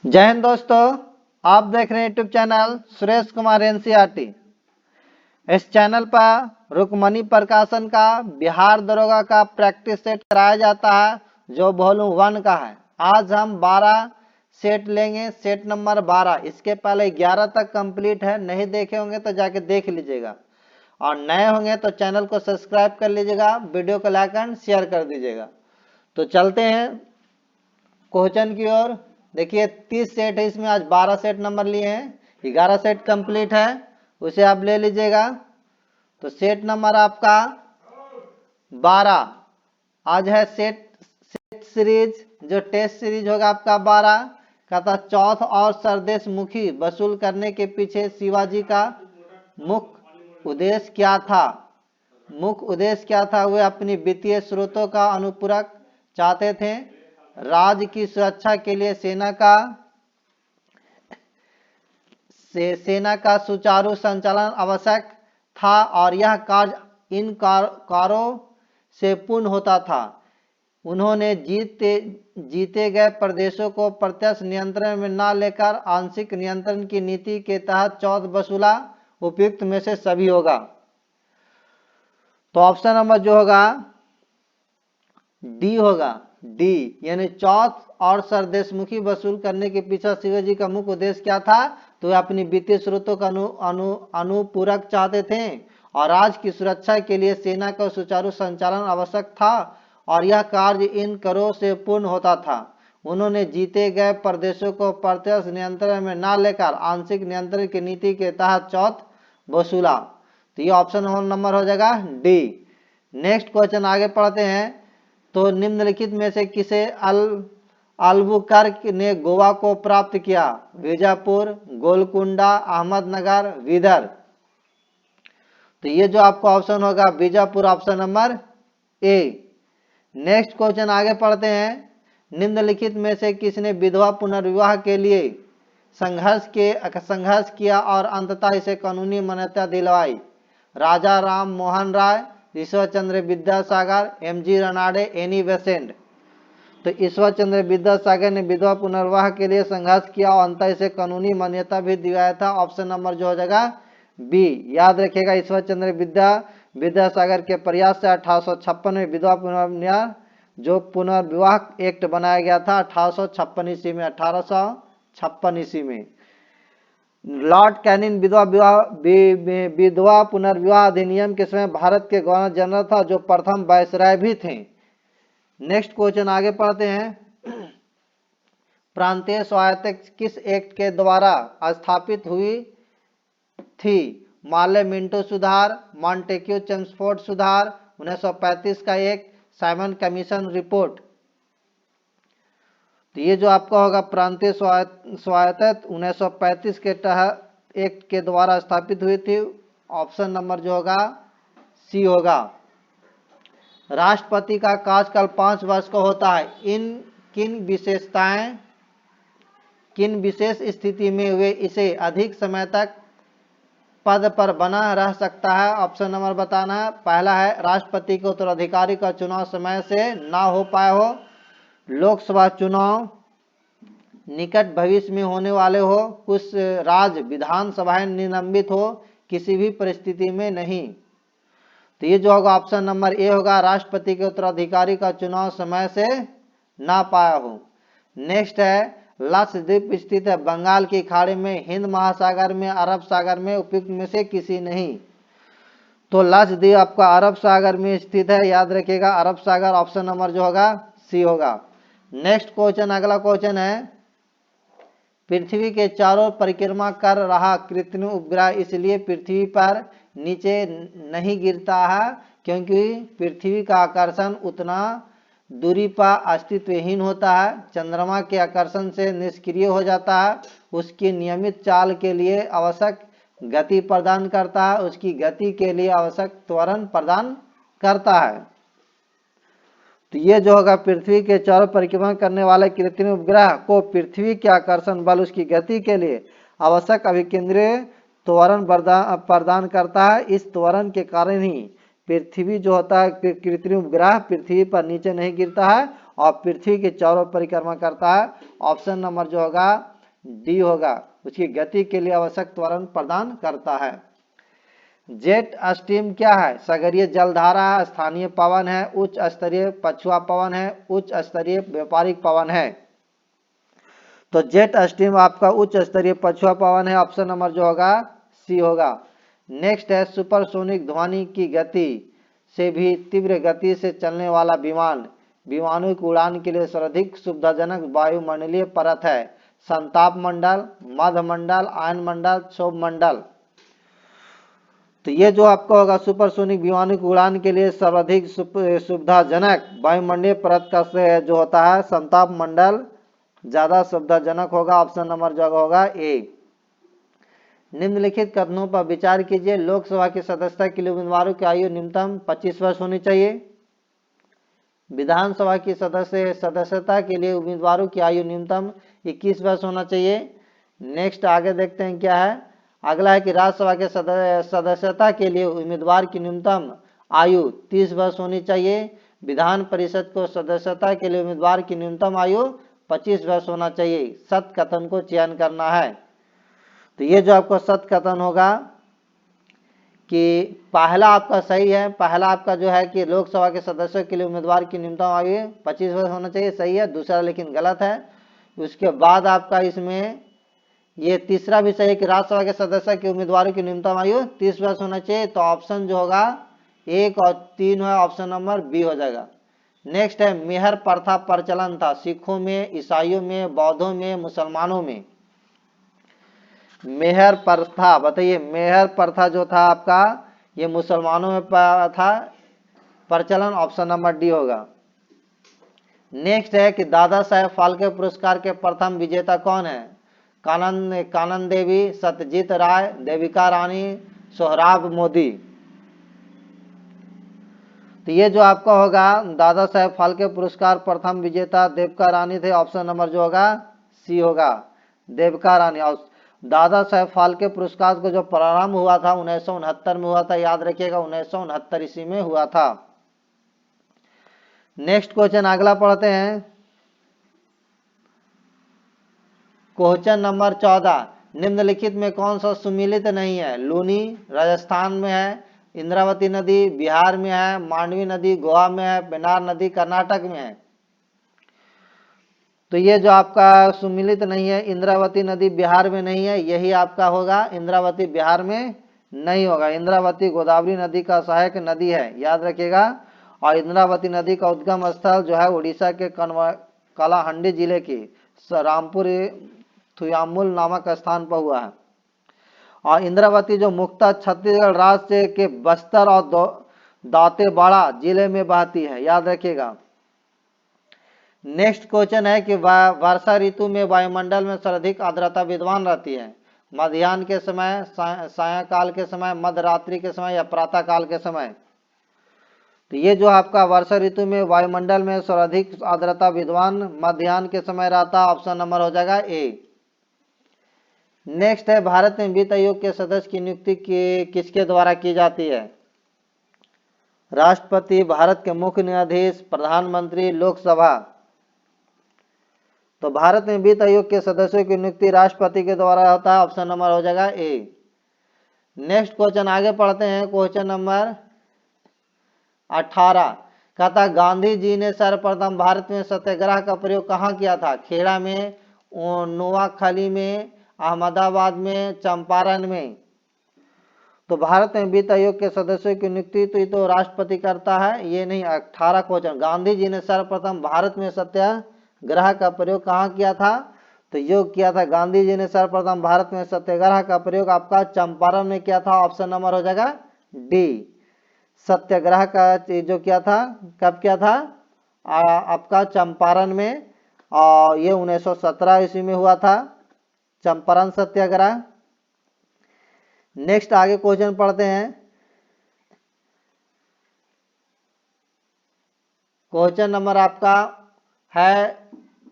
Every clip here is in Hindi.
जय हिंद दोस्तों, आप देख रहे हैं YouTube channel Suresh Kumar NCERT. इस चैनल पर रुक्मणी प्रकाशन का बिहार दरोगा का प्रैक्टिस सेट कराया जाता है जो वॉल्यूम 1 का है। आज हम 12 सेट लेंगे, सेट नंबर 12। इसके पहले 11 तक कंप्लीट है, नहीं देखे होंगे तो जाके देख लीजिएगा और नए होंगे तो चैनल को सब्सक्राइब कर लीजिएगा, वीडियो को लाइक एंड शेयर कर दीजिएगा। तो चलते हैं क्वेश्चन की ओर। देखिए 30 सेट है, इसमें आज 12 सेट नंबर लिए हैं, 11 सेट कंप्लीट है, उसे आप ले लीजिएगा। तो सेट नंबर आपका 12 आज है सेट सीरीज, जो टेस्ट सीरीज होगा आपका 12 का। था चौथ और सरदेश मुखी वसूल करने के पीछे शिवाजी का मुख्य उद्देश्य क्या था? मुख्य उद्देश्य क्या था? वे अपनी वित्तीय स्रोतों का अनुपूरक चाहते थे। राज्य की सुरक्षा के लिए सेना का सुचारू संचालन आवश्यक था और यह कार्य इन कारों से पूर्ण होता था। उन्होंने जीते गए प्रदेशों को प्रत्यक्ष नियंत्रण में न लेकर आंशिक नियंत्रण की नीति के तहत चौथ वसूला। उपयुक्त में से सभी होगा। तो ऑप्शन नंबर जो होगा डी होगा, डी, यानी चौथ और सरदेशमुखी वसूल करने के पीछे शिवाजी का मुख्य उद्देश्य क्या था? तो वे अपनी वित्तीय स्रोतों का अनुपूरक चाहते थे और राज्य की सुरक्षा के लिए सेना का सुचारू संचालन आवश्यक था और यह कार्य इन करों से पूर्ण होता था। उन्होंने जीते गए प्रदेशों को प्रत्यक्ष नियंत्रण में न लेकर आंशिक नियंत्रण की नीति के तहत चौथ वसूला। तो ये ऑप्शन नंबर हो जाएगा डी। नेक्स्ट क्वेश्चन आगे पढ़ते हैं। तो निम्नलिखित में से किसे अल्बुकर्क ने गोवा को प्राप्त किया? बीजापुर, गोलकुंडा, अहमदनगर, विदर। तो ये जो आपका ऑप्शन होगा Bijapur, option number A. Next question आगे पढ़ते हैं। निम्नलिखित में से किसने विधवा पुनर्विवाह के लिए संघर्ष किया और अंततः इसे कानूनी मान्यता दिलवाई? Raja Ram Mohan Roy, Ishwar Chandra Vidyasagar, MG Ranade, Annie Besant. तो ईश्वर चंद्र विद्यासागर ने विधवा पुनर्विवाह के लिए संघर्ष किया और अंततः इसे कानूनी मान्यता भी दिलाया था। ऑप्शन नंबर जो हो जाएगा बी। याद रखिएगा ईश्वर चंद्र विद्यासागर के प्रयास से 1856 में विधवा पुनर्विवाह जो पुनर्विवाह एक्ट बनाया गया था 1856 ईस्वी में। 1856 ईस्वी में लॉर्ड कैनिंग विधवा पुनर्विवाह अधिनियम के समय भारत के गवर्नर जनरल था, जो प्रथम वायसराय भी थे। नेक्स्ट क्वेश्चन आगे पढ़ते हैं। प्रांतीय स्वायत्तता किस एक्ट के द्वारा स्थापित हुई थी? माले मिंटो सुधार, मॉन्टेक्यू चेम्सफोर्ड सुधार, 1935 का एक साइमन कमीशन रिपोर्ट। तो ये जो आपका होगा प्रांतीय स्वायत्तता 1935 के तहत एक्ट के द्वारा स्थापित हुई थी। ऑप्शन नंबर जो होगा सी होगा। राष्ट्रपति का कार्यकाल 5 वर्ष का होता है। किन विशेष स्थिति में वे इसे अधिक समय तक पद पर बना रह सकता है? ऑप्शन नंबर बताना है। पहला है राष्ट्रपति के उत्तराधिकारी का चुनाव समय से ना हो पाया हो, लोकसभा चुनाव निकट भविष्य में होने वाले हो, कुछ राज्य विधानसभाएं निलंबित हो, किसी भी परिस्थिति में नहीं। तो ये जो होगा ऑप्शन नंबर ए होगा, राष्ट्रपति के उत्तराधिकारी का चुनाव समय से ना पाया हो। नेक्स्ट है लक्षद्वीप स्थित है बंगाल की खाड़ी में, हिंद महासागर में, अरब सागर में, उपयुक्त में से किसी नहीं। तो लक्षद्वीप आपका अरब सागर में स्थित है, याद रखिएगा अरब सागर। ऑप्शन नंबर जो होगा सी होगा। नेक्स्ट क्वेश्चन, अगला क्वेश्चन है। पृथ्वी के चारों परिक्रमा कर रहा कृत्रिम उपग्रह इसलिए पृथ्वी पर नीचे नहीं गिरता है क्योंकि पृथ्वी का आकर्षण उतना दूरी पर अस्तित्वहीन होता है, चंद्रमा के आकर्षण से निष्क्रिय हो जाता है, उसकी नियमित चाल के लिए आवश्यक गति प्रदान करता है, उसकी गति के लिए आवश्यक त्वरण प्रदान करता है। तो ये जो होगा पृथ्वी के चारों परिक्रमा करने वाले कृत्रिम उपग्रह को पृथ्वी के आकर्षण बल उसकी गति के लिए आवश्यक अभिकेंद्रीय त्वरण प्रदान करता है। इस त्वरण के कारण ही पृथ्वी जो होता है कृत्रिम उपग्रह पृथ्वी पर नीचे नहीं गिरता है और पृथ्वी के चारों परिक्रमा करता है। ऑप्शन नंबर जो होगा डी होगा, उसकी गति के लिए आवश्यक त्वरण प्रदान करता है। जेट स्टीम क्या है? सागरीय जलधारा है, स्थानीय पवन है, उच्च स्तरीय पछुआ पवन है, उच्च स्तरीय व्यापारिक पवन है। तो जेट स्टीम आपका उच्च स्तरीय पछुआ पवन है, ऑप्शन नंबर जो होगा सी होगा। नेक्स्ट है सुपरसोनिक, ध्वनि की गति से भी तीव्र गति से चलने वाला विमान। विमानों की उड़ान के लिए सर्वाधिक सुविधाजनक वायुमंडलीय परत है। संताप मंडल, मध्य मंडल, आयन मंडल, क्षोभ मंडल। तो ये जो आपका होगा सुपरसोनिक विमानों की उड़ान के लिए सर्वाधिक सुविधाजनक वायुमंडलीय परत का जो होता है संताप मंडल ज्यादा सुविधाजनक होगा, ऑप्शन नंबर जो होगा ए। निम्नलिखित कथनों पर विचार कीजिए। लोकसभा की सदस्यता के लिए उम्मीदवारों की आयु न्यूनतम 25 वर्ष होनी चाहिए। विधानसभा की सदस्यता के लिए उम्मीदवारों की आयु न्यूनतम 21 वर्ष होना चाहिए। नेक्स्ट आगे देखते हैं क्या है। अगला है कि राज्यसभा के सदस्यता के लिए उम्मीदवार की न्यूनतम आयु 30 वर्ष होनी चाहिए। विधान परिषद को सदस्यता के लिए उम्मीदवार की न्यूनतम आयु 25 वर्ष होना चाहिए। सत्य कथन को चयन करना है। तो ये जो आपका सत्य कथन होगा कि पहला आपका सही है। पहला आपका जो है कि लोकसभा के सदस्यों के लिए उम्मीदवार की न्यूनतम आयु 25 वर्ष होना चाहिए, सही है। दूसरा लेकिन गलत है। उसके बाद आपका इसमें ये तीसरा भी सही है कि राज्यसभा के सदस्य के उम्मीदवारों की न्यूनतम आयु 30 वर्ष होना चाहिए। तो ऑप्शन जो होगा 1 और 3 है, ऑप्शन नंबर बी हो जाएगा। नेक्स्ट है मेहर प्रथा प्रचलन था सिखों में, ईसाइयों में, बौद्धों में, मुसलमानों में। मेहर प्रथा बताइए। मेहर प्रथा जो था आपका ये मुसलमानों में था प्रचलन, ऑप्शन नंबर डी होगा। नेक्स्ट है कि दादा साहेब फाल्के पुरस्कार के प्रथम विजेता कौन है? कानन देवी, सत्यजीत राय, देविका रानी, सोहराब मोदी। तो ये जो आपका होगा दादा साहेब फाल्के पुरस्कार प्रथम विजेता देविका रानी थे, ऑप्शन नंबर जो होगा सी होगा, देविका रानी। और दादा साहेब फाल्के पुरस्कार को जो प्रारंभ हुआ था 1969 में हुआ था, याद रखिएगा 1969 ईस्वी में हुआ था। नेक्स्ट क्वेश्चन अगला पढ़ते हैं। क्वेश्चन नंबर 14, निम्नलिखित में कौन सा सुमिलित नहीं है? लूनी राजस्थान में है, इंद्रावती नदी बिहार में है, मांडवी नदी गोवा में है, पेनार नदी कर्नाटक में है। तो ये जो आपका सुमिलित नहीं है, इंद्रावती नदी बिहार में नहीं है, यही आपका होगा इंद्रावती बिहार में नहीं होगा। इंद्रावती गोदावरी नदी का सहायक नदी है, याद रखिएगा। और इंद्रावती नदी का उद्गम स्थल जो है उड़ीसा के कलाहंडी जिले के रामपुर थुयामुल नामक स्थान पर हुआ है। और इंद्रावती जो मुख्यतः छत्तीसगढ़ राज्य के बस्तर और दांतेवाड़ा जिले में बहती है, याद रखिएगा। नेक्स्ट क्वेश्चन है कि वर्षा ऋतु में वायुमंडल में सर्वाधिक आर्द्रता विद्यमान रहती है? मध्याह्न के समय, सायंकाल के समय, मध्य रात्रि के समय या प्रातः काल के समय? तो ये जो आपका वर्षा ऋतु में वायुमंडल में सर्वाधिक आर्द्रता विद्यमान मध्याह्न के समय रहता, ऑप्शन नंबर हो जाएगा ए। नेक्स्ट है भारत में वित्त आयोग के सदस्य की नियुक्ति किसके द्वारा की जाती है? राष्ट्रपति, भारत के मुख्य न्यायाधीश, प्रधानमंत्री, लोकसभा। तो भारत में वित्त आयोग के सदस्यों की नियुक्ति राष्ट्रपति के द्वारा होता है, ऑप्शन नंबर हो जाएगा ए। नेक्स्ट क्वेश्चन आगे पढ़ते हैं। क्वेश्चन नंबर 18 कहता गांधी जी ने सर्वप्रथम भारत में सत्याग्रह का प्रयोग कहाँ किया था? खेड़ा में, नोआखली में, अहमदाबाद में, चंपारण में। तो भारत में वित्त आयोग के सदस्यों की नियुक्ति तो राष्ट्रपति करता है, ये नहीं। 18 क्वेश्चन, गांधी जी ने सर्वप्रथम भारत में सत्याग्रह का प्रयोग कहाँ किया था? तो योग किया था गांधी जी ने सर्वप्रथम भारत में सत्याग्रह का प्रयोग आपका चंपारण में किया था, ऑप्शन नंबर हो जाएगा डी। सत्याग्रह का जो किया था, कब किया था? आपका चंपारण में, और ये 1917 ईस्वी में हुआ था चंपारण सत्याग्रह। नेक्स्ट आगे क्वेश्चन पढ़ते हैं। क्वेश्चन नंबर आपका है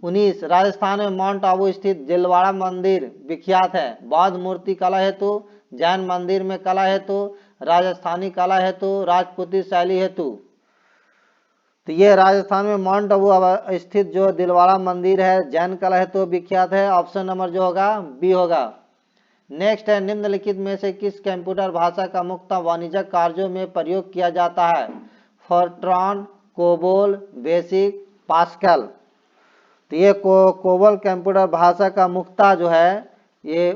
19, राजस्थान में माउंट आबू स्थित दिलवाड़ा मंदिर विख्यात है बौद्ध मूर्ति कला हेतु, जैन मंदिर में कला हेतु, राजस्थानी कला हेतु, राजपूती शैली हेतु। तो तो ये राजस्थान में माउंट आबू स्थित जो दिलवाड़ा मंदिर है जैन कला है तो विख्यात है। ऑप्शन नंबर जो होगा बी होगा। नेक्स्ट है निम्नलिखित में से किस कंप्यूटर भाषा का मुख्य वाणिज्यिक कार्यों में प्रयोग किया जाता है? Fortran, COBOL, basic, pascal. तो ये कोबोल कंप्यूटर भाषा का मुख्यतः जो है ये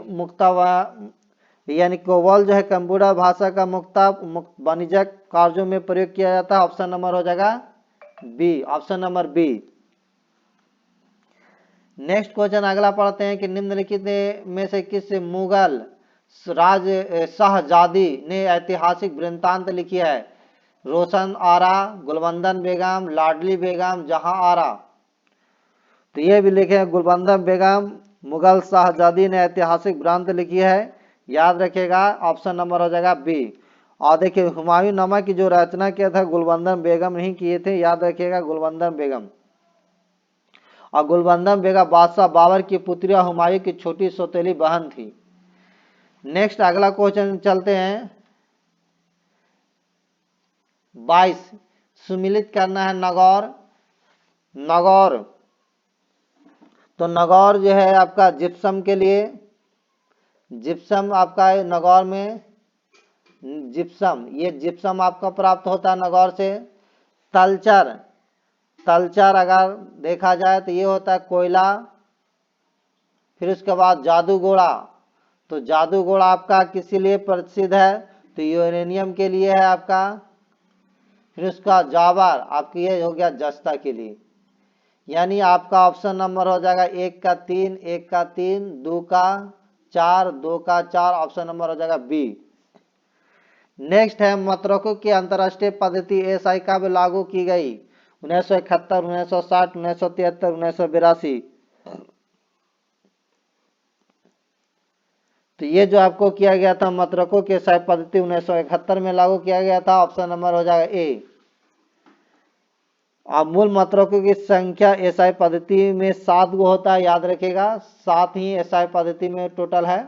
यानी कोबोल जो है कंप्यूटर भाषा का मुख्यतः वाणिज्यिक कार्यों में प्रयोग किया जाता है। ऑप्शन नंबर हो जाएगा B, option number B. Next question अगला पढ़ते हैं कि निम्नलिखित में से किस मुगल राज शाहजादी ने ऐतिहासिक वृत्तांत लिखी है? रोशन आरा, गुलबंदन बेगम, लाडली बेगम, जहां आरा। तो ये भी लिखे हैं गुलबंदन बेगम मुगल शाहजादी ने ऐतिहासिक वृत्तांत लिखी है, याद रखिएगा। ऑप्शन नंबर हो जाएगा बी। और देखिए हुमायूं नामा की जो रचना किया था गुलबंदन बेगम नहीं किए थे, याद रखिएगा गुलबंदन बेगम। और गुलबंदन बेगम बादशाह बाबर की पुत्री हुमायूं की छोटी सौतेली बहन थी। नेक्स्ट अगला क्वेश्चन चलते हैं 22। सुमिलित करना है नगौर। नगौर तो नगौर जो है आपका जिप्सम के लिए, जिप्सम आपका नगौर में जिप्सम, ये जिप्सम आपका प्राप्त होता है नगौर से। तलचर, तलचर अगर देखा जाए तो ये होता है कोयला। फिर उसके बाद जादूगोड़ा, तो जादूगोड़ा आपका किस लिए प्रसिद्ध है? तो यूरेनियम के लिए है आपका। फिर उसका जावर आपकी ये हो गया जस्ता के लिए। यानी आपका ऑप्शन नंबर हो जाएगा 1 का 3, 1 का 3, 2 का 4, 2 का 4। ऑप्शन नंबर हो जाएगा बी। नेक्स्ट है मतरकों की अंतरराष्ट्रीय पद्धति एसआई कब लागू की गई? 1971, 1960, 1973, 1982। तो ये जो आपको किया गया था मतरकों के एसआई पद्धति 1971 में लागू किया गया था। ऑप्शन नंबर हो जाएगा ए। अब मूल मतरकों की संख्या एसआई पद्धति में 7 गो होता है, याद रखिएगा 7 ही एसआई पद्धति में टोटल है।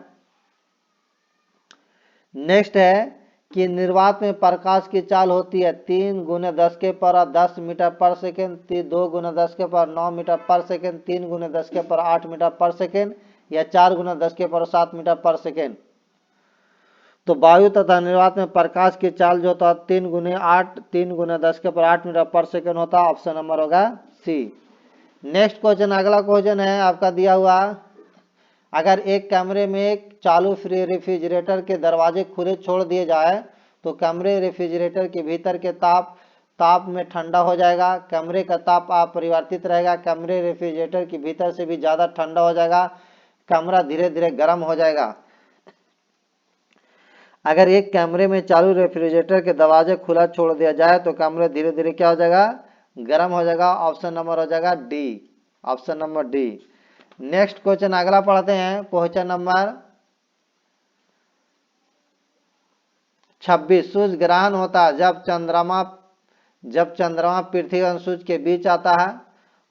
नेक्स्ट है कि निर्वात में प्रकाश की चाल होती है 3 × 10⁻10 मीटर पर सेकेंड, 2 × 10⁻9 मीटर पर सेकेंड, 3 × 10⁻8 मीटर पर सेकेंड, या 4 × 10�7 मीटर पर सेकेंड। तो वायु तथा निर्वात में प्रकाश की चाल जो होता है 3 × 10⁸ मीटर पर सेकेंड होता है। ऑप्शन नंबर होगा सी। नेक्स्ट क्वेश्चन अगला क्वेश्चन है आपका दिया हुआ, अगर एक कमरे में एक चालू रेफ्रिजरेटर के दरवाजे खुले छोड़ दिए जाए तो कमरे रेफ्रिजरेटर के भीतर के ताप में ठंडा हो जाएगा, कमरे का ताप अपरिवर्तित रहेगा, कमरे रेफ्रिजरेटर के भीतर से भी ज़्यादा ठंडा हो जाएगा, कमरा धीरे धीरे गर्म हो जाएगा। अगर एक कमरे में चालू रेफ्रिजरेटर के दरवाजे खुला छोड़ दिया जाए तो कमरे धीरे धीरे क्या हो जाएगा? गर्म हो जाएगा। ऑप्शन नंबर हो जाएगा D, option number D. Next question अगला पढ़ते हैं, क्वेश्चन नंबर 26। सूर्य ग्रहण होता है जब चंद्रमा पृथ्वी एवं सूर्य के बीच आता है,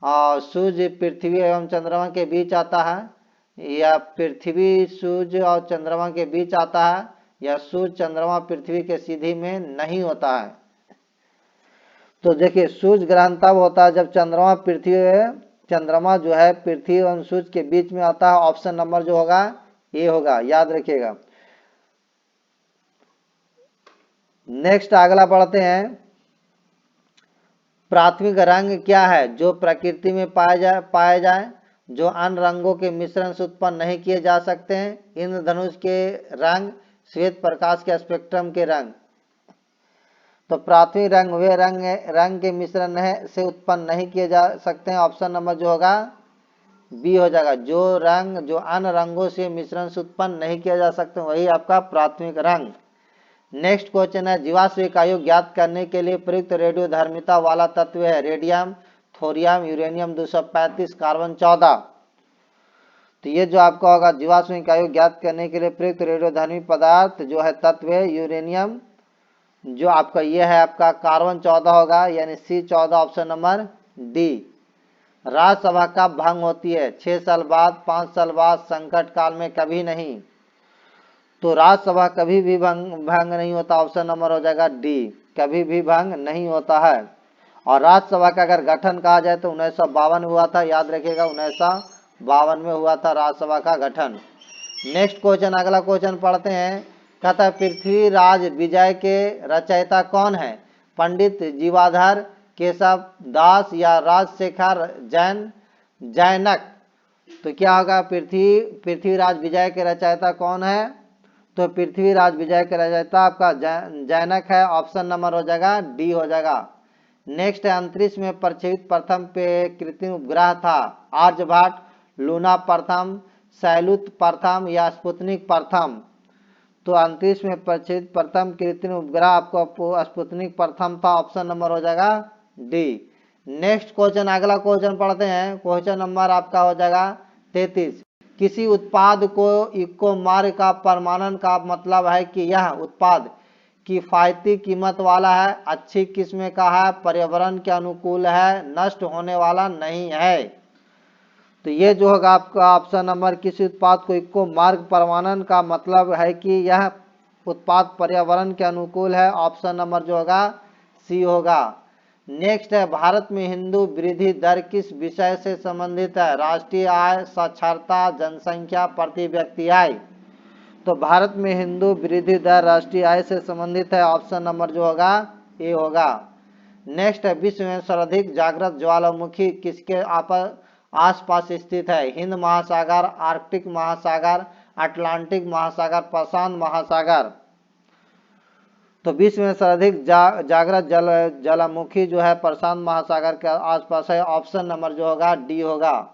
और सूर्य पृथ्वी एवं चंद्रमा के बीच आता है, या पृथ्वी सूर्य और चंद्रमा के बीच आता है, या सूर्य चंद्रमा पृथ्वी के सीधी में नहीं होता है। तो देखिए सूर्य ग्रहण तब होता है जब चंद्रमा जो है पृथ्वी और सूर्य के बीच में आता है। ऑप्शन नंबर जो होगा ए होगा, याद रखिएगा। नेक्स्ट अगला पढ़ते हैं, प्राथमिक रंग क्या है जो प्रकृति में पाए जाए जो अन्य रंगों के मिश्रण से उत्पन्न नहीं किए जा सकते हैं? इंद्रधनुष के रंग, श्वेत प्रकाश के स्पेक्ट्रम के रंग। तो प्राथमिक रंग वे रंग के मिश्रण से उत्पन्न नहीं किए जा सकते हैं। ऑप्शन नंबर जो होगा बी हो जाएगा, जो रंग जो अन्य रंगों से मिश्रण से उत्पन्न नहीं किया जा सकते वही आपका प्राथमिक रंग। नेक्स्ट क्वेश्चन है, जीवाश्म इकाइयों ज्ञात करने के लिए प्रयुक्त रेडियोधर्मिता वाला तत्व है? Radium, thorium, uranium 235, carbon 14। तो ये जो आपका होगा जीवाश्म इकाइयों ज्ञात करने के लिए प्रयुक्त रेडियोधर्मी पदार्थ जो है तत्व है यूरेनियम, जो आपका ये है आपका कार्बन 14 होगा, यानी C14। Option number D. Rajya Sabha कब भंग होती है? 6 साल बाद, 5 साल बाद, संकट काल में, कभी नहीं। तो राज्यसभा कभी भी भंग नहीं होता। ऑप्शन नंबर हो जाएगा डी, कभी भी भंग नहीं होता है। और राज्यसभा का अगर गठन कहा जाए तो 1952 में हुआ था, याद रखिएगा 1952 में हुआ था राज्यसभा का गठन। नेक्स्ट क्वेश्चन, अगला क्वेश्चन पढ़ते हैं। कहता है पृथ्वीराज विजय के रचयिता कौन है? पंडित जीवाधर, केशव दास या राजशेखर जैनक? तो क्या होगा, पृथ्वीराज विजय के रचयिता कौन है? तो पृथ्वीराज विजय के रचयिता आपका जैनक है। ऑप्शन नंबर हो जाएगा डी हो जाएगा। नेक्स्ट है, अंतरिक्ष में प्रक्षेपित प्रथम कृत्रिम उपग्रह था? आर्यभट्ट, लूना प्रथम, सैलूत प्रथम या स्पुतनिक प्रथम? तो अंतरिक्ष में प्रक्षेपित प्रथम कृत्रिम उपग्रह आपको स्पुतनिक प्रथम था। ऑप्शन नंबर हो जाएगा डी। नेक्स्ट क्वेश्चन, अगला क्वेश्चन पढ़ते हैं। क्वेश्चन नंबर आपका हो जाएगा 33। किसी उत्पाद को इको मार्ग का प्रमाणन का मतलब है कि यह उत्पाद किफायती कीमत वाला है, अच्छी किस्म का है, पर्यावरण के अनुकूल है, नष्ट होने वाला नहीं है। तो ये जो होगा आपका ऑप्शन नंबर, किसी उत्पाद को इको मार्ग प्रमाणन का मतलब है कि यह उत्पाद पर्यावरण के अनुकूल है। ऑप्शन नंबर जो होगा सी होगा। नेक्स्ट है, भारत में हिंदू वृद्धि दर किस विषय से संबंधित है? राष्ट्रीय आय, साक्षरता, जनसंख्या, प्रति व्यक्ति आय? तो भारत में हिंदू वृद्धि दर राष्ट्रीय आय से संबंधित है। ऑप्शन नंबर जो होगा ए होगा। नेक्स्ट है, विश्व में सर्वाधिक जागृत ज्वालामुखी किसके आसपास स्थित है? हिंद महासागर, आर्कटिक महासागर, अटलांटिक महासागर, प्रशांत महासागर? तो विश्व में सर्वाधिक जागृत ज्वालामुखी जो है प्रशांत महासागर के आसपास है। ऑप्शन नंबर जो होगा डी होगा।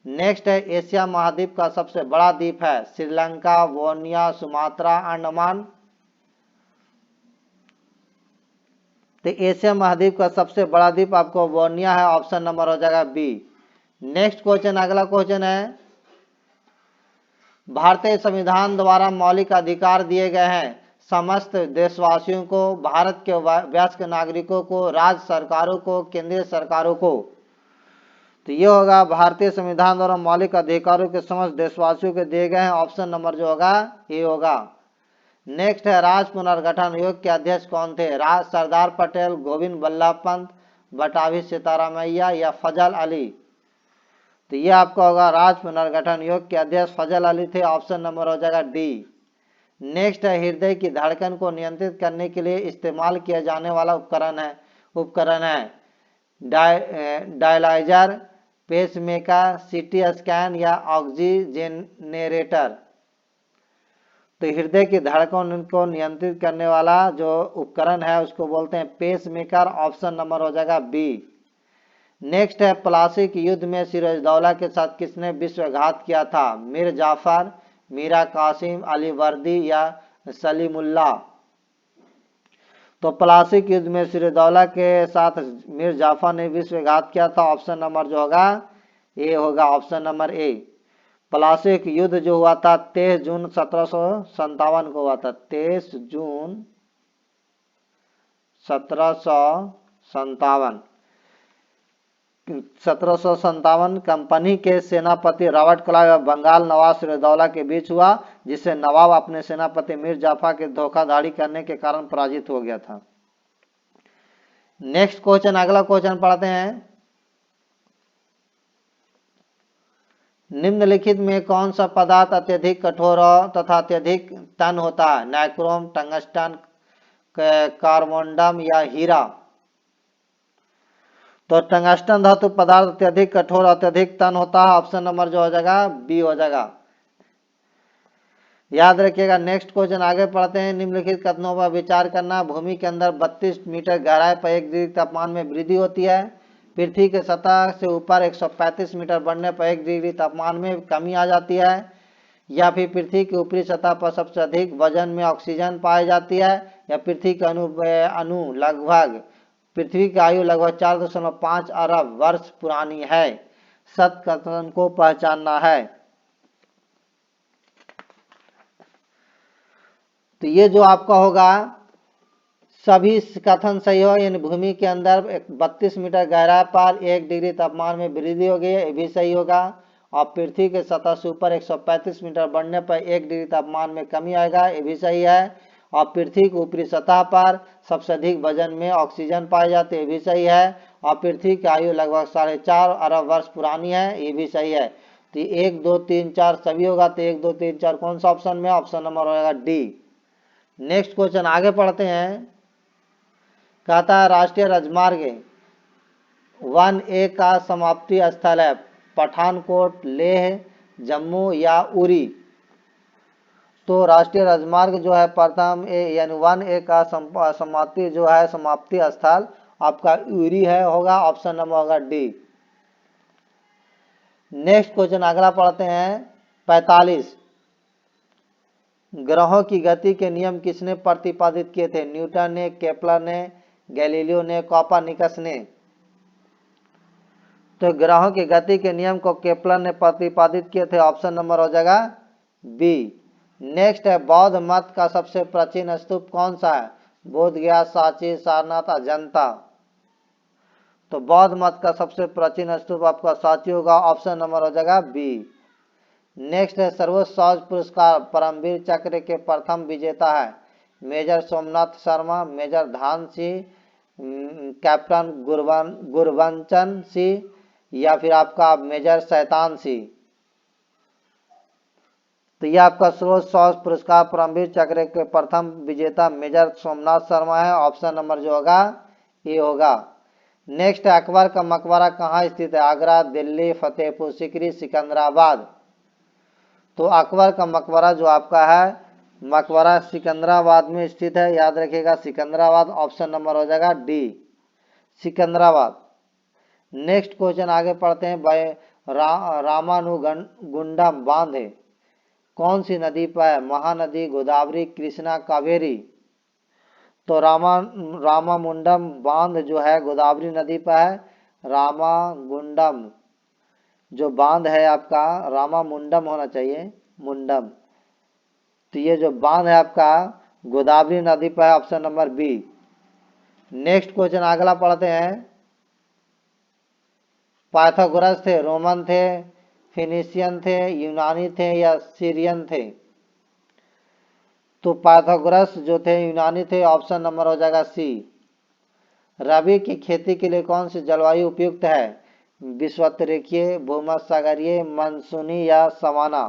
नेक्स्ट है, एशिया महाद्वीप का सबसे बड़ा द्वीप है? श्रीलंका, बोर्निया, सुमात्रा, अंडमान? तो एशिया महाद्वीप का सबसे बड़ा द्वीप आपको बोर्निया है। ऑप्शन नंबर हो जाएगा बी। नेक्स्ट क्वेश्चन, अगला क्वेश्चन है, भारतीय संविधान द्वारा मौलिक अधिकार दिए गए हैं समस्त देशवासियों को, भारत के वयस्क नागरिकों को, राज्य सरकारों को, केंद्रीय सरकारों को? तो ये होगा, भारतीय संविधान द्वारा मौलिक अधिकारों के समस्त देशवासियों को दिए गए हैं। ऑप्शन नंबर जो होगा ए होगा। नेक्स्ट है, राज्य पुनर्गठन आयोग के अध्यक्ष कौन थे? सरदार पटेल, गोविंद बल्लभ पंत, बटाभी सीतारामैया या फजल अली? तो ये आपका होगा, राज्य पुनर्गठन आयोग के अध्यक्ष फजल अली थे। ऑप्शन नंबर हो जाएगा डी। नेक्स्ट है, हृदय की धड़कन को नियंत्रित करने के लिए इस्तेमाल किया जाने वाला उपकरण है डायलाइजर, पेसमेकर, सीटी स्कैन या ऑक्सीजनेरेटर? तो हृदय की धड़कन को नियंत्रित करने वाला जो उपकरण है उसको बोलते हैं पेसमेकर। ऑप्शन नंबर हो जाएगा बी। नेक्स्ट है, प्लासी के युद्ध में सिराजदौला के साथ किसने विश्वासघात किया था? मीर जाफर, मीरा कासिम, अली वर्दी या सलीमुल्लाह? तो प्लासी के युद्ध में सिराजदौला के साथ मीर जाफर ने विश्वासघात किया था। ऑप्शन नंबर जो होगा ए होगा। Option number A. प्लासी के युद्ध जो हुआ था 23 जून 1757 को हुआ था। 23 जून 1757 कंपनी के सेनापति रॉबर्ट क्लाइव और बंगाल नवाब सिराजदौला के बीच हुआ, जिससे नवाब अपने सेनापति मीर जाफर के धोखाधड़ी करने के कारण पराजित हो गया था। नेक्स्ट क्वेश्चन, अगला क्वेश्चन पढ़ते हैं। निम्नलिखित में कौन सा पदार्थ अत्यधिक कठोर तथा अत्यधिक तन होता है? नाइक्रोम, टंगस्टन, कार्बोंडम या हीरा? तो टंगस्टन धातु पदार्थ अत्यधिक कठोर अत्यधिक तन होता है। ऑप्शन नंबर जो हो जाएगा बी हो जाएगा। याद रखिएगा। नेक्स्ट क्वेश्चन आगे पढ़ते हैं। निम्नलिखित कथनों पर विचार करना। भूमि के अंदर 32 मीटर गहराई पर 1 डिग्री तापमान में वृद्धि होती है। पृथ्वी के सतह से ऊपर 135 मीटर बढ़ने पर 1 डिग्री तापमान में कमी आ जाती है। या फिर पृथ्वी की ऊपरी सतह पर सबसे अधिक वजन में ऑक्सीजन पाई जाती है। या पृथ्वी के पृथ्वी की आयु लगभग 4.5 अरब वर्ष पुरानी है। सत्य कथन को पहचानना है। तो ये जो आपका होगा सभी कथन सही हो, यानी भूमि के अंदर 32 मीटर गहराई पर 1 डिग्री तापमान में वृद्धि होगी, ये भी सही होगा। और पृथ्वी के सतह से ऊपर 135 मीटर बढ़ने पर 1 डिग्री तापमान में कमी आएगा, ये भी सही है। और पृथ्वी की ऊपरी सतह पर सबसे अधिक वजन में ऑक्सीजन पाए जाते हैं, ये भी सही है। और पृथ्वी की आयु लगभग 4.5 अरब वर्ष पुरानी है, ये भी सही है। तो 1 2 3 4 सभी होगा, तो 1 2 3 4 कौन सा ऑप्शन में? ऑप्शन नंबर हो जाएगा डी। नेक्स्ट क्वेश्चन आगे पढ़ते हैं। कहता है राष्ट्रीय राजमार्ग 1A का समाप्ति स्थल है पठानकोट, लेह, जम्मू या उरी। तो राष्ट्रीय राजमार्ग जो है प्रथम ए यानी 1A का समाप्ति जो है समाप्ति स्थल आपका उरी है, होगा ऑप्शन नंबर होगा डी। नेक्स्ट क्वेश्चन अगला पढ़ते हैं 45। ग्रहों की गति के नियम किसने प्रतिपादित किए थे? न्यूटन ने, केपलर ने, गैलीलियो ने, कोपरनिकस ने। तो ग्रहों की गति के नियम को केपलर ने प्रतिपादित किए थे, ऑप्शन नंबर हो जाएगा बी। नेक्स्ट है बौद्ध मत का सबसे प्राचीन स्तूप कौन सा है? बोध गया, सांची, सारनाथ, अजंता। तो बौद्ध मत का सबसे प्राचीन स्तूप आपका सांची होगा, ऑप्शन नंबर हो जाएगा बी। नेक्स्ट है सर्वोच्च फौज पुरस्कार परमवीर चक्र के प्रथम विजेता है? मेजर सोमनाथ शर्मा, मेजर धान सिंह, कैप्टन गुरबंचन सिंह या फिर आपका मेजर शैतान सिंह। तो यह आपका सर्वोच्च फौज पुरस्कार परमवीर चक्र के प्रथम विजेता मेजर सोमनाथ शर्मा है, ऑप्शन नंबर जो होगा ये होगा। नेक्स्ट अकबर का मकबरा कहाँ स्थित है? आगरा, दिल्ली, फतेहपुर सीकरी, सिकंदराबाद। तो अकबर का मकबरा जो आपका है मकबरा सिकंदराबाद में स्थित है, याद रखिएगा सिकंदराबाद, ऑप्शन नंबर हो जाएगा डी सिकंदराबाद। नेक्स्ट क्वेश्चन आगे पढ़ते हैं। रामानुगुंडम बांध है कौन सी नदी पर है? महानदी, गोदावरी, कृष्णा, कावेरी। तो रामामुंडम बांध जो है गोदावरी नदी पर है। रामागुंडम जो बांध है आपका रामामुंडम होना चाहिए, मुंडम। तो ये जो बांध है आपका गोदावरी नदी पर है, option number B. Next question अगला पढ़ते हैं। पाइथागोरस थे, रोमन थे, फिनिशियन थे, यूनानी थे या सीरियन थे? तो पाइथागोरस जो थे यूनानी थे, ऑप्शन नंबर हो जाएगा सी। रबी की खेती के लिए कौन सी जलवायु उपयुक्त है? विषुवतरेखीय, भूमध्यसागरीय, मानसूनी या सवाना?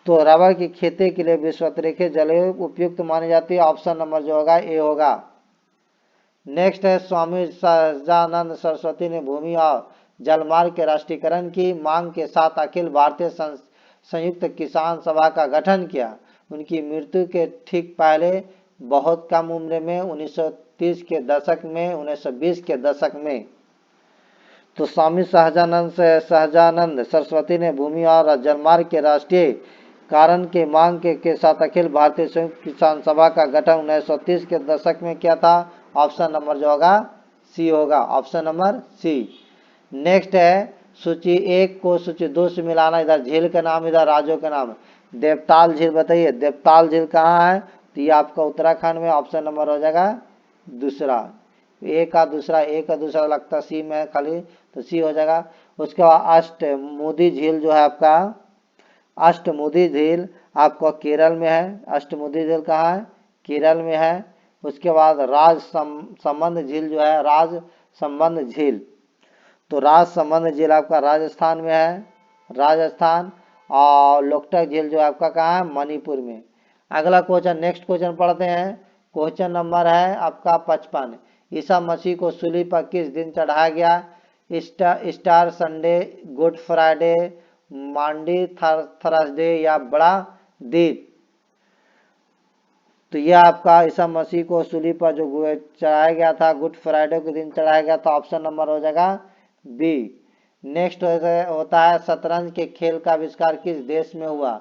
तो रबर की खेती के लिए विषुवतरेखीय जलवायु उपयुक्त मानी जाती है, ऑप्शन नंबर जो होगा ए होगा। नेक्स्ट है स्वामी सहजानंद सरस्वती ने भूमि और जलमार्ग के राष्ट्रीयकरण की मांग के साथ अखिल भारतीय संयुक्त किसान सभा का गठन किया। उनकी मृत्यु के ठीक पहले बहुत कम उम्र में 1930 के दशक में 1920 के दशक में तो स्वामी सहजानंद सरस्वती ने भूमि और जलमार्ग के राष्ट्रीय कारण के मांग के साथ अखिल भारतीय संयुक्त किसान सभा का गठन 1930 के दशक में किया था, ऑप्शन नंबर जो होगा सी होगा, ऑप्शन नंबर सी। नेक्स्ट है सूची 1 को सूची 2 से मिलाना, इधर झील का नाम इधर राज्यों के नाम। देवताल झील बताइए, देवताल झील कहाँ है? तो ये आपका उत्तराखंड में, ऑप्शन नंबर हो जाएगा दूसरा। ए का दूसरा लगता सी में खाली, तो सी हो जाएगा। उसके बाद अष्टमुदी झील जो है आपका अष्टमुदी झील आपको केरल में है। अष्टमुदी झील कहाँ है? केरल में है। उसके बाद राज संबंध झील जो है राज संबंध झील, तो राज संबंध झील आपका राजस्थान में है, राजस्थान। और लोकटक झील जो आपका कहाँ है? मणिपुर में। अगला क्वेश्चन नेक्स्ट क्वेश्चन पढ़ते हैं। क्वेश्चन नंबर है आपका 55। ईसा मसीह को सूली पर किस दिन चढ़ाया गया? ईस्टर संडे, गुड फ्राइडे, मांडी थर्सडे या बड़ा दीप? तो यह आपका ईसा मसीह को सूली पर जो चढ़ाया गया था गुड फ्राइडे के दिन चढ़ाया गया था, ऑप्शन नंबर हो जाएगा बी। नेक्स्ट होता है शतरंज के खेल का आविष्कार किस देश में हुआ?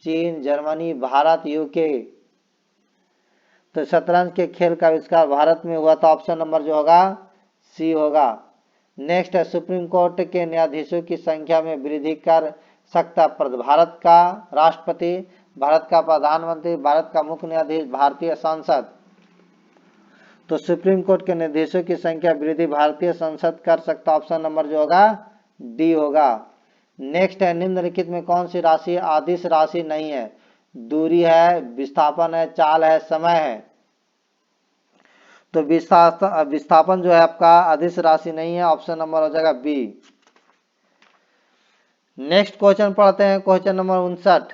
चीन, जर्मनी, भारत, यूके। तो शतरंज के खेल का आविष्कार भारत में हुआ था, ऑप्शन नंबर जो होगा सी होगा। नेक्स्ट है सुप्रीम कोर्ट के न्यायाधीशों की संख्या में वृद्धि कर सकता भारत का राष्ट्रपति, भारत का प्रधानमंत्री, भारत का मुख्य न्यायाधीश, भारतीय संसद? तो सुप्रीम कोर्ट के न्यायाधीशों की संख्या वृद्धि भारतीय संसद कर सकता, ऑप्शन नंबर जो होगा डी होगा। नेक्स्ट है निम्नलिखित में कौन सी राशि अदिश राशि नहीं है? दूरी है, विस्थापन है, चाल है, समय है। तो विस्थापन जो है आपका अदिश राशि नहीं है, ऑप्शन नंबर हो जाएगा बी। नेक्स्ट क्वेश्चन पढ़ते हैं, क्वेश्चन नंबर 59।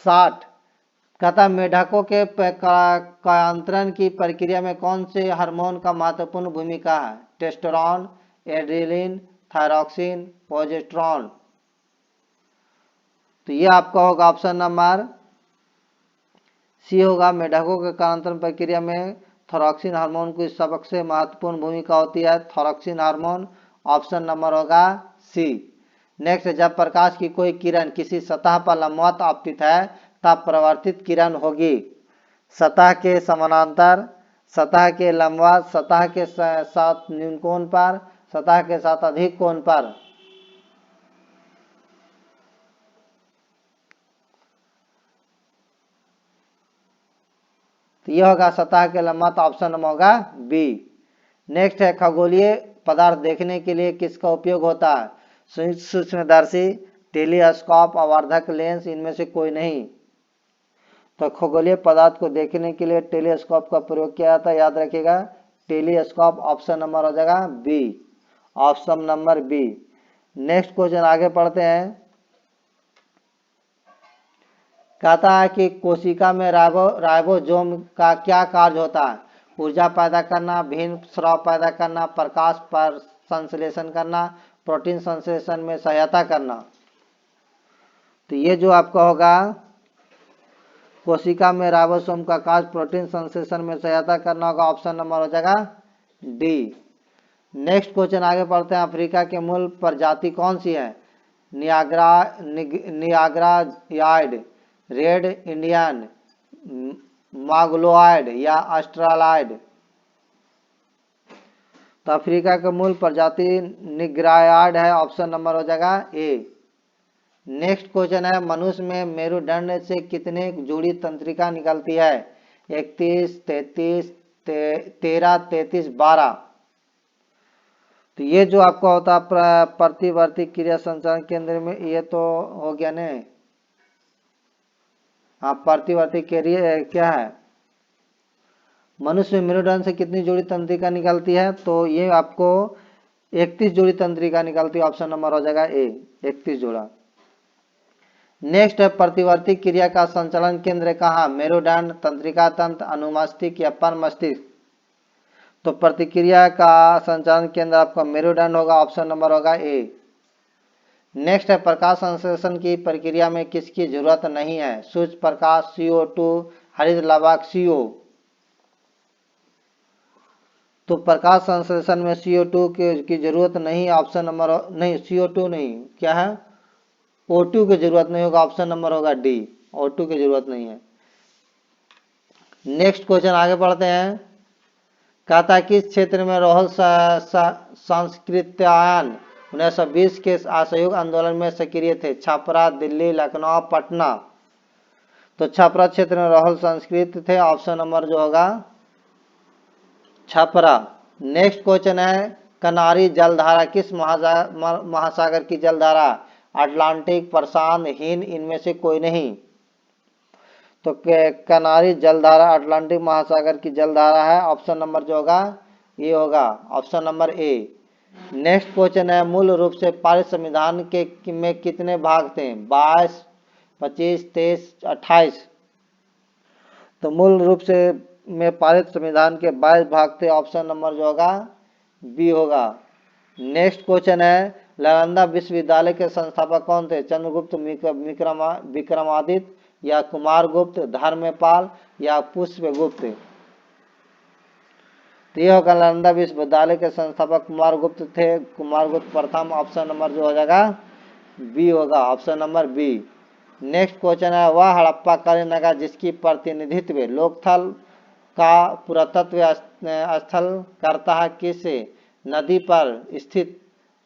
60 कहता मेढकों के कायांतरण की प्रक्रिया में कौन से हार्मोन का महत्वपूर्ण भूमिका है? Testosterone, adrenaline, thyroxine, progesterone. तो ये आपका होगा ऑप्शन नंबर सी होगा। मेढकों के कायांतरण प्रक्रिया में थायरॉक्सिन हार्मोन की सबसे महत्वपूर्ण भूमिका होती है, थायरॉक्सिन हार्मोन। ऑप्शन नंबर होगा सी। नेक्स्ट, जब प्रकाश की कोई किरण किसी सतह पर लंबवत आपतित है तब प्रवर्तित किरण होगी सतह के समानांतर, सतह के लंबवत, सतह के साथ न्यून कोण पर, सतह के साथ अधिक कोण पर। तो यह होगा सतह के लंबवत, ऑप्शन नंबर होगा बी। नेक्स्ट है, खगोलीय पदार्थ देखने के लिए किसका उपयोग होता है? सूक्ष्मदर्शी, टेलीस्कोप, आवर्धक लेंस, इनमें से कोई नहीं। तो खगोलीय पदार्थ को देखने के लिए टेलीस्कोप का प्रयोग किया जाता है, याद रखिएगा टेलीस्कोप। ऑप्शन नंबर हो जाएगा B, option number B. Next question आगे पढ़ते हैं। कहता है कि कोशिका में राइबोसोम का क्या कार्य होता है? ऊर्जा पैदा करना, भिन्न स्राव पैदा करना, प्रकाश पर संश्लेषण करना, प्रोटीन संश्लेषण में सहायता करना। तो ये जो आपका होगा कोशिका में राइबोसोम का कार्य प्रोटीन संश्लेषण में सहायता करना होगा, ऑप्शन नंबर हो जाएगा डी। नेक्स्ट क्वेश्चन आगे पढ़ते हैं। अफ्रीका के मूल प्रजाति कौन सी है? नियाग्रा यार्ड, रेड इंडियन, माग्लोइड या ऑस्ट्रेलॉइड। तो अफ्रीका के मूल प्रजाति निग्रायार्ड है, ऑप्शन नंबर हो जाएगा ए। नेक्स्ट क्वेश्चन है, मनुष्य में मेरुदंड से कितने जोड़ी तंत्रिका निकलती है? 31, 33, 13, 33, 12। तो ये जो आपका होता है प्रतिवर्ती क्रिया संचालन केंद्र में, ये तो हो गया ने। हाँ, प्रतिवर्ती क्रिया क्या है? मनुष्य में मेरुदंड से कितनी जोड़ी तंत्रिका निकलती है? तो ये आपको 31 जोड़ी तंत्रिका निकलती है, ऑप्शन नंबर हो जाएगा ए, 31 जोड़ा। नेक्स्ट है, प्रतिवर्ती क्रिया का संचालन केंद्र कहाँ? मेरुदंड, तंत्रिका तंत्र, अनुमस्तिष्क या पर मस्तिष्क। तो प्रतिक्रिया का संचालन केंद्र आपका मेरुदंड होगा, ऑप्शन नंबर होगा ए। नेक्स्ट है, प्रकाश संश्लेषण की प्रक्रिया में किसकी जरूरत नहीं है? सूर्य प्रकाश, CO2, हरित लवाहक CO। तो प्रकाश संश्लेषण में CO2 की जरूरत नहीं, ऑप्शन नंबर नहीं, CO2 नहीं, क्या है? O2 की जरूरत नहीं होगा, ऑप्शन नंबर होगा डी, O2 की जरूरत नहीं है। नेक्स्ट क्वेश्चन आगे बढ़ते हैं। कहता है किस क्षेत्र में रोहल सांस्कृत्यायन 1920 के असहयोग आंदोलन में सक्रिय थे? छपरा, दिल्ली, लखनऊ, पटना। तो छपरा क्षेत्र में रोहल संस्कृत थे, ऑप्शन नंबर जो होगा छपरा। नेक्स्ट क्वेश्चन है, कनारी जलधारा किस महासागर की जलधारा? अटलांटिक, प्रशांत, हिंद, इनमें से कोई नहीं। तो कनारी जलधारा अटलांटिक महासागर की जलधारा है, ऑप्शन नंबर जो होगा ये होगा, option number A. Next question है, मूल रूप से पारित संविधान के में कितने भाग थे? 22, 25, 23, 28। तो मूल रूप से में पारित संविधान के 22 भाग थे, ऑप्शन नंबर जो होगा बी होगा। नेक्स्ट क्वेश्चन है, नालंदा विश्वविद्यालय के संस्थापक कौन थे? चंद्रगुप्त, विक्रमादित्य या कुमारगुप्त, धर्मपाल या पुष्पगुप्त। तो यह होगा नालंदा विश्वविद्यालय के संस्थापक कुमारगुप्त थे, कुमारगुप्त प्रथम, ऑप्शन नंबर जो हो जाएगा बी होगा, option number B. Next question है, वह हड़प्पा कालीन नगर जिसकी प्रतिनिधित्व लोकथल का पुरातत्व स्थल करता है किस नदी पर स्थित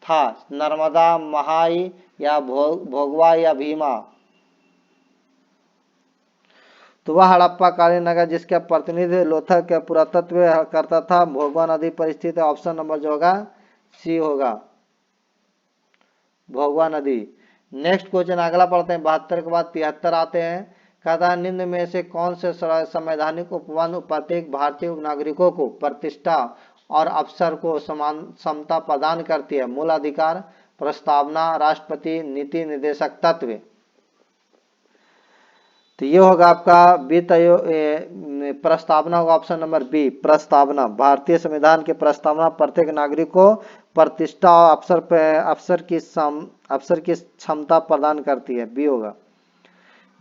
था? नर्मदा, महाई या भोगवा या भीमा। तो वह हड़प्पा कालीन नगर जिसका प्रतिनिधित्व लोथल के पुरातत्व करता था भोगवा नदी पर स्थित है, ऑप्शन नंबर जो होगा सी होगा, भोगवा नदी। नेक्स्ट क्वेश्चन अगला पढ़ते हैं, 72 के बाद 73 आते हैं। कहता है निम्न में से कौन से संवैधानिक उपबंध प्रत्येक भारतीय नागरिकों को प्रतिष्ठा और अवसर को समान समता प्रदान करती है? मूल अधिकार, प्रस्तावना, राष्ट्रपति, नीति निर्देशक तत्व। तो ये होगा आपका वित्त आयोग, प्रस्तावना होगा ऑप्शन नंबर बी, प्रस्तावना। भारतीय संविधान की प्रस्तावना प्रत्येक नागरिक को प्रतिष्ठा और अवसर की क्षमता प्रदान करती है, बी होगा।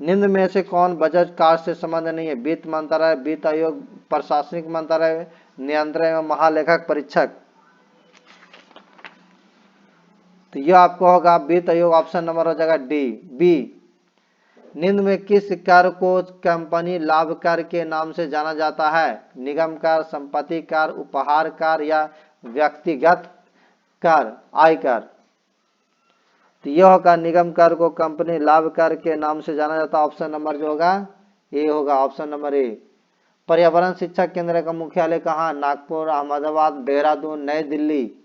निम्न में से कौन बजट कार्य से संबंध नहीं है? वित्त मंत्रालय, वित्त आयोग, प्रशासनिक मंत्रालय, नियंत्रण एवं महालेखक परीक्षक। तो यह आपको होगा वित्त आयोग, ऑप्शन नंबर हो जाएगा डी, बी। निम्न में किस कर को कंपनी लाभ कर के नाम से जाना जाता है? निगम कर, संपत्ति कर, उपहार कर या व्यक्तिगत कर, आयकर। तो यह होगा निगम कर को कंपनी लाभ कर के नाम से जाना जाता है, ऑप्शन नंबर जो होगा ए होगा, ऑप्शन नंबर ए। पर्यावरण शिक्षा केंद्र का मुख्यालय कहाँ? नागपुर, अहमदाबाद, देहरादून, नई दिल्ली।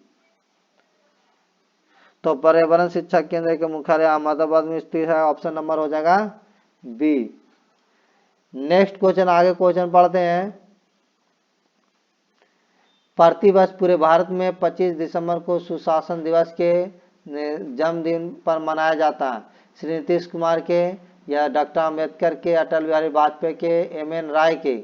तो पर्यावरण शिक्षा केंद्र के मुख्यालय अहमदाबाद में स्थित है, ऑप्शन नंबर हो जाएगा बी। नेक्स्ट क्वेश्चन, आगे क्वेश्चन पढ़ते हैं। प्रतिवर्ष पूरे भारत में 25 दिसंबर को सुशासन दिवस के जन्मदिन पर मनाया जाता है। श्री नीतीश कुमार के या डॉक्टर अंबेडकर के, अटल बिहारी वाजपेयी के, एम.एन. राय के?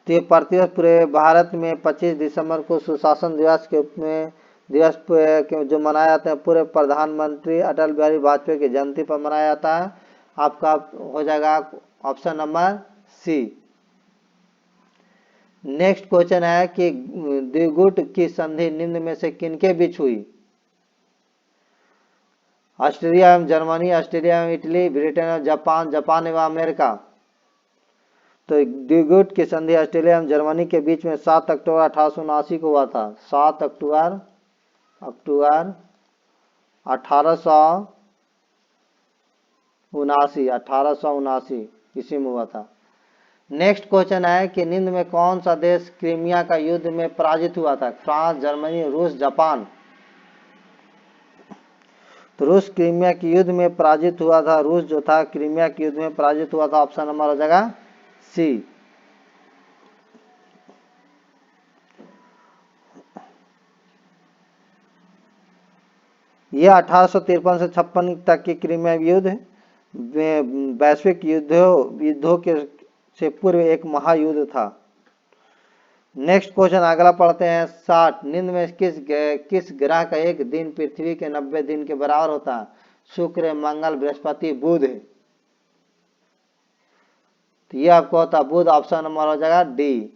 तो ये प्रतिवर्ष पूरे भारत में 25 दिसंबर को सुशासन दिवस के रूप में जो मनाया जाता है, पूरे प्रधानमंत्री अटल बिहारी वाजपेयी की जयंती पर मनाया जाता है। आपका हो जाएगा option number C. Next question है कि द्विगुट की संधि निम्न में से किनके बीच हुई? ऑस्ट्रेलिया एवं जर्मनी, ऑस्ट्रेलिया एवं इटली, ब्रिटेन एवं जापान, जापान एवं अमेरिका। तो द्विगुट की संधि ऑस्ट्रेलिया एवं जर्मनी के बीच में 7 अक्टूबर 1879 को हुआ था। 7 अक्टूबर 1879 इसी में हुआ था। नेक्स्ट क्वेश्चन है कि निम्न में कौन सा देश क्रीमिया का युद्ध में पराजित हुआ था? फ्रांस, जर्मनी, रूस, जापान। तो रूस क्रीमिया के युद्ध में पराजित हुआ था, रूस जो था क्रीमिया के युद्ध में पराजित हुआ था, ऑप्शन नंबर हो जाएगा सी। यह 1853 से 56 तक की क्रीमिया युद्ध वैश्विक युद्धों के से पूर्व एक महायुद्ध था। नेक्स्ट क्वेश्चन अगला पढ़ते हैं। 60 निम्न में किस ग्रह का एक दिन पृथ्वी के 90 दिन के बराबर होता है? शुक्र, मंगल, बृहस्पति, बुध। तो ये आपको होता है बुध, ऑप्शन नंबर हो जाएगा डी।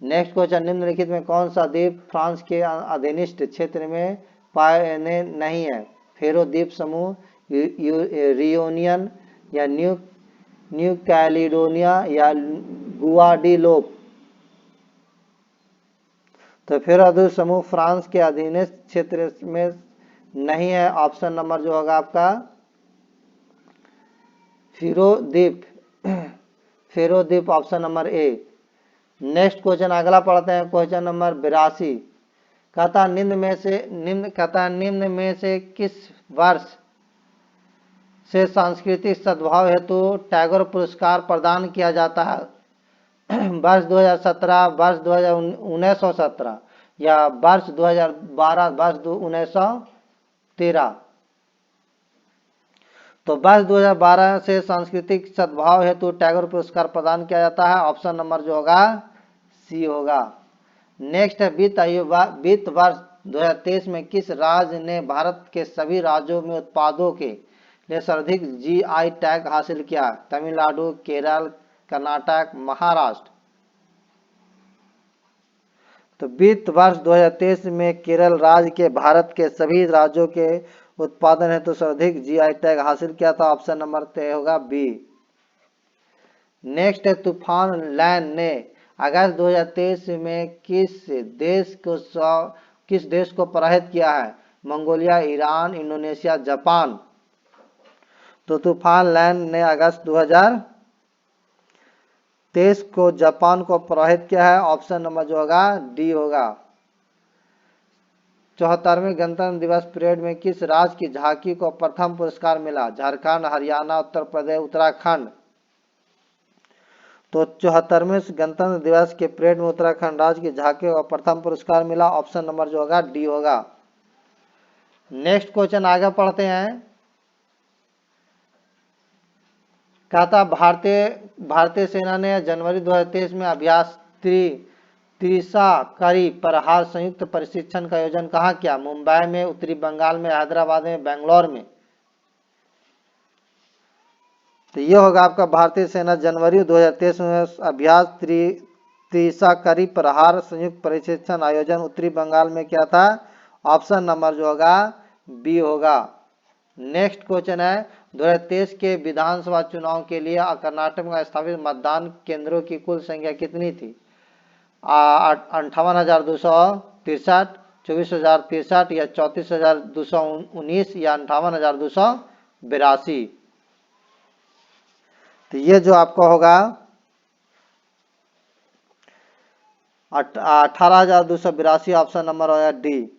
नेक्स्ट क्वेश्चन, निम्नलिखित में कौन सा द्वीप फ्रांस के अधीनिस्थ क्षेत्र में पाए नहीं है? फेरो द्वीप समूह, रियूनियन या न्यू कैलिडोनिया या गुआडीलोप। तो फेरो द्वीप समूह फ्रांस के अधीनस्थ क्षेत्र में नहीं है, ऑप्शन नंबर जो होगा आपका फेरो द्वीप, option number A. Next question अगला पढ़ते हैं, क्वेश्चन नंबर 82। कहता निम्न में से किस वर्ष से सांस्कृतिक सद्भाव हेतु टैगोर पुरस्कार प्रदान किया जाता है? वर्ष 2017, वर्ष 1917 या वर्ष 2012, वर्ष 1913। तो वर्ष 2012 से सांस्कृतिक सद्भाव हेतु टैगोर पुरस्कार प्रदान किया जाता है, ऑप्शन नंबर जो होगा सी होगा। नेक्स्ट है वित्त वर्ष 2023 में किस राज्य ने भारत के सभी राज्यों में उत्पादों के लिए सर्वाधिक जीआई टैग हासिल किया? तमिलनाडु, केरल, कर्नाटक, महाराष्ट्र। तो वित्त वर्ष 2023 में केरल राज्य के भारत के सभी राज्यों के उत्पादन हेतु सर्वाधिक जीआई टैग हासिल किया था, ऑप्शन नंबर तय होगा बी। नेक्स्ट है तूफान लैन ने अगस्त 2023 में किस देश को पराजित किया है? Mongolia, Iran, Indonesia, Japan. तो तूफान लैन ने अगस्त 2023 को जापान को पराजित किया है, ऑप्शन नंबर जो होगा डी होगा। 74वें गणतंत्र दिवस परेड में किस राज्य की झांकी को प्रथम पुरस्कार मिला? झारखंड, हरियाणा, उत्तर प्रदेश, उत्तराखंड। तो 74वें गणतंत्र दिवस के परेड में उत्तराखंड राज्य की झांकी को प्रथम पुरस्कार मिला। ऑप्शन नंबर जो होगा डी होगा। नेक्स्ट क्वेश्चन आगे पढ़ते हैं। कहता भारतीय सेना ने जनवरी 2023 में अभ्यास त्रिशाकारी प्रहार संयुक्त प्रशिक्षण का आयोजन कहाँ किया? मुंबई में, उत्तरी बंगाल में, हैदराबाद में, बेंगलोर में। तो ये होगा आपका भारतीय सेना जनवरी 2023 में अभ्यास त्रिशाकारी प्रहार संयुक्त प्रशिक्षण आयोजन उत्तरी बंगाल में किया था। ऑप्शन नंबर जो होगा बी होगा। नेक्स्ट क्वेश्चन है 2023 के विधानसभा चुनाव के लिए कर्नाटक में स्थापित मतदान केंद्रों की कुल संख्या कितनी थी? 58,263, 24,063 या 34,219 या 58,282। तो ये जो आपका होगा 18,282 ऑप्शन नंबर होगा डी।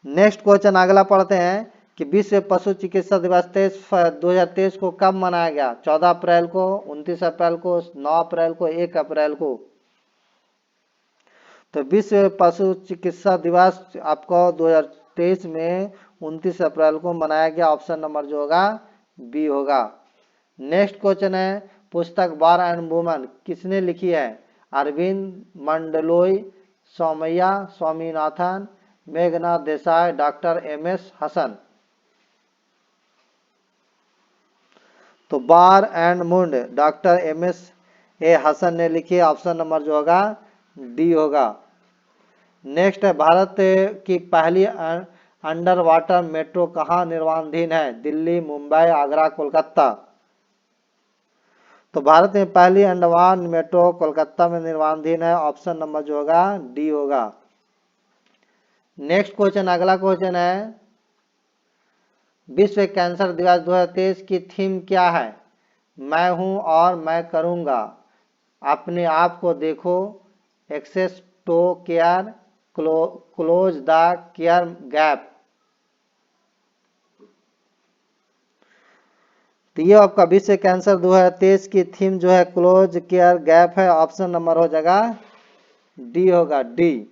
नेक्स्ट क्वेश्चन अगला पढ़ते हैं कि विश्व पशु चिकित्सा दिवस 2023 को कब मनाया गया? 14 अप्रैल को, 29 अप्रैल को, 9 अप्रैल को, 1 अप्रैल को। तो विश्व पशु चिकित्सा दिवस आपको 2023 में 29 अप्रैल को मनाया गया। ऑप्शन नंबर जो होगा बी होगा। नेक्स्ट क्वेश्चन है पुस्तक बार एंड वुमन किसने लिखी है? Arvind Mandloi, Somaiya Swaminathan, Meghnad Desai, doctor MS. हसन। तो बार एंड मुंड डॉक्टर एम.एस. हसन ने लिखी। ऑप्शन नंबर जो होगा डी होगा। नेक्स्ट है भारत की पहली अंडर वाटर मेट्रो कहाँ निर्माणाधीन है? दिल्ली, मुंबई, आगरा, कोलकाता। तो भारत में पहली अंडमान मेट्रो कोलकाता में निर्माणाधीन है। ऑप्शन नंबर जो होगा डी होगा। नेक्स्ट क्वेश्चन अगला क्वेश्चन है विश्व कैंसर दिवस 2023 की थीम क्या है? मैं हूं और मैं करूंगा, अपने आप को देखो, access to care, close the care gap. तो ये आपका विश्व कैंसर 2023 की थीम जो है क्लोज केयर गैप है। ऑप्शन नंबर हो जाएगा डी होगा, डी।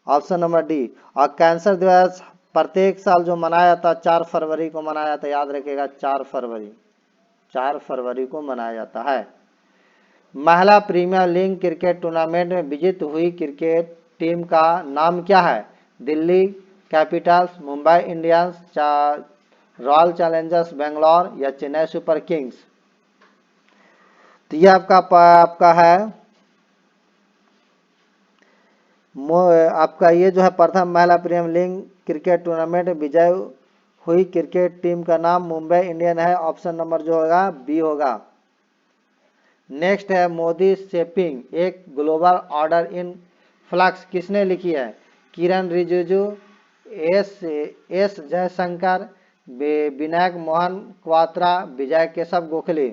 Option number D. और कैंसर दिवस प्रत्येक साल जो मनाया जाता 4 फरवरी को मनाया जाता, याद रखिएगा 4 फरवरी को मनाया जाता है। महिला प्रीमियर लीग क्रिकेट टूर्नामेंट में विजेत हुई क्रिकेट टीम का नाम क्या है? Delhi Capitals, Mumbai Indians, royal Challengers Bangalore या चेन्नई सुपर किंग्स। तो ये आपका है आपका ये जो है प्रथम महिला प्रीमियर लीग क्रिकेट टूर्नामेंट में विजय हुई क्रिकेट टीम का नाम मुंबई इंडियन है। ऑप्शन नंबर जो होगा बी होगा। नेक्स्ट है मोदी शेपिंग एक ग्लोबल ऑर्डर इन फ्लक्स किसने लिखी है? किरण रिजिजू, एस जयशंकर, विनायक मोहन क्वात्रा, विजय केशव गोखले।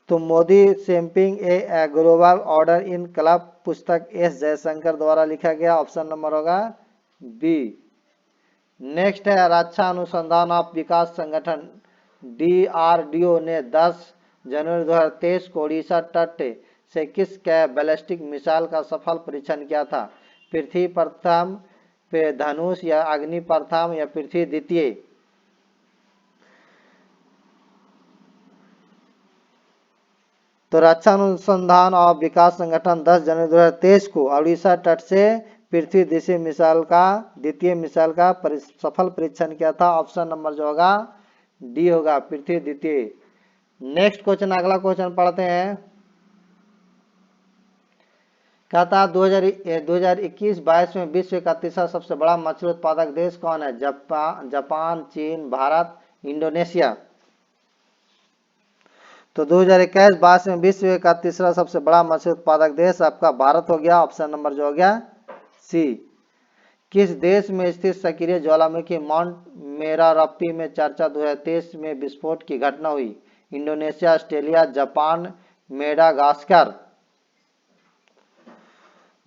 तो Modi shaping a global order in club पुस्तक एस जयशंकर द्वारा लिखा गया। ऑप्शन नंबर होगा बी। नेक्स्ट है रक्षा अनुसंधान और विकास संगठन DRDO ने 10 जनवरी 2023 को ओडिशा तट से किस बैलिस्टिक मिसाइल का सफल परीक्षण किया था? पृथ्वी प्रथम, धनुष या अग्नि प्रथम या पृथ्वी द्वितीय। तो रक्षा अनुसंधान और विकास संगठन 10 जनवरी 2023 को ओडिशा तट से पृथ्वी द्वितीय मिसाइल का सफल परीक्षण किया था। ऑप्शन नंबर जो होगा डी होगा, पृथ्वी द्वितीय। नेक्स्ट क्वेश्चन अगला क्वेश्चन पढ़ते हैं। कहता 2021-22 में विश्व का तीसरा सबसे बड़ा मछली उत्पादक देश कौन है? जापान, चीन, भारत, इंडोनेशिया। तो 2021-22 में विश्व का तीसरा सबसे बड़ा मछली उत्पादक देश आपका भारत हो गया। ऑप्शन नंबर जो हो गया सी। किस देश में स्थित सक्रिय ज्वालामुखी माउंट मेरारप्पी में चर्चा 2023 में विस्फोट की घटना हुई? Indonesia, Australia, Japan, Madagascar.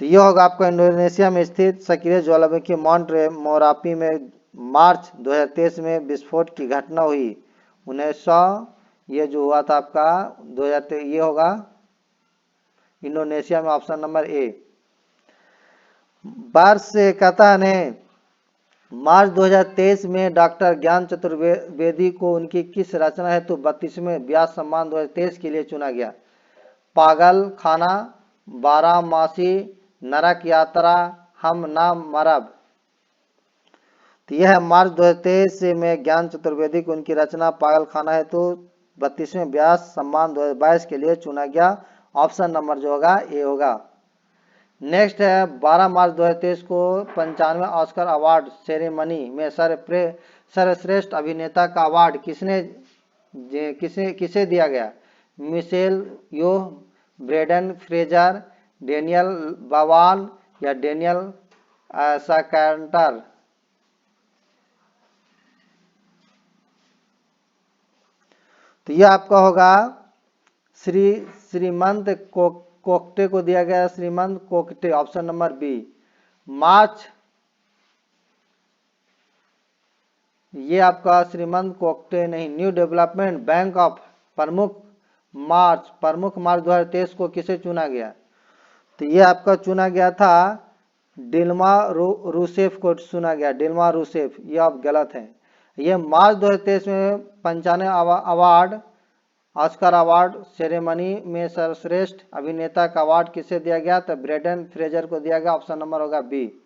तो तो ये होगा आपका इंडोनेशिया में स्थित सक्रिय ज्वालामुखी माउंट मोरापी में मार्च 2023 में विस्फोट की घटना हुई। 1900 ये जो हुआ था आपका 2023, ये होगा इंडोनेशिया में, ऑप्शन नंबर ए। वर्ष कहता है मार्च 2023 में डॉक्टर ज्ञान चतुर्वेदी को उनकी किस रचना हेतु 32वें व्यास सम्मान 2023 के लिए चुना गया? पागल खाना, बारामासी, नरक यात्रा, हम ना मरब। तो यह है मार्च 2023 में ज्ञान चतुर्वेदी को उनकी रचना पागल खाना हेतु 32वें व्यास सम्मान 2022 के लिए चुना गया। ऑप्शन नंबर जो होगा ए होगा। नेक्स्ट है 12 मार्च 2023 को 95वें ऑस्कर अवार्ड सेरेमनी में सर्वश्रेष्ठ अभिनेता का अवार्ड किसे दिया गया? मिशेल यो, ब्रेंडन फ्रेजर, डेनियल बावाल या डेनियल साकांटर। तो यह आपका होगा श्रीमंत कोक्टे को दिया गया, श्रीमंत कोक्टे, ऑप्शन नंबर बी। मार्च, ये आपका श्रीमंत कोक्टे नहीं, न्यू डेवलपमेंट बैंक ऑफ प्रमुख मार्च 2023 को किसे चुना गया? तो ये आपका चुना गया था डिल्मा रूसेफ को चुना गया, डिल्मा रूसेफ। ये आप गलत है। ये मार्च 2023 में 95 अवार्ड ऑस्कर अवार्ड सेरेमनी में सर्वश्रेष्ठ अभिनेता का अवार्ड किसे दिया गया? तो ब्रेंडन फ्रेजर को दिया गया, ऑप्शन नंबर होगा बी।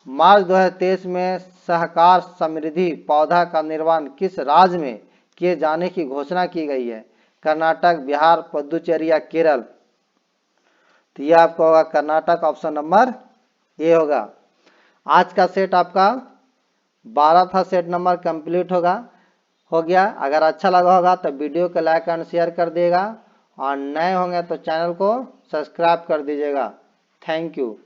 मार्च 2023 में सहकार समृद्धि पौधा का निर्माण किस राज्य में किए जाने की घोषणा की गई है? कर्नाटक, बिहार, पुदुचेरी या केरल। तो यह आपका होगा कर्नाटक, ऑप्शन नंबर ए होगा। आज का सेट आपका 12 था, सेट नंबर कंप्लीट हो गया। अगर अच्छा लगा होगा तो वीडियो को लाइक एंड शेयर कर दिएगा, और नए होंगे तो चैनल को सब्सक्राइब कर दीजिएगा। Thank you.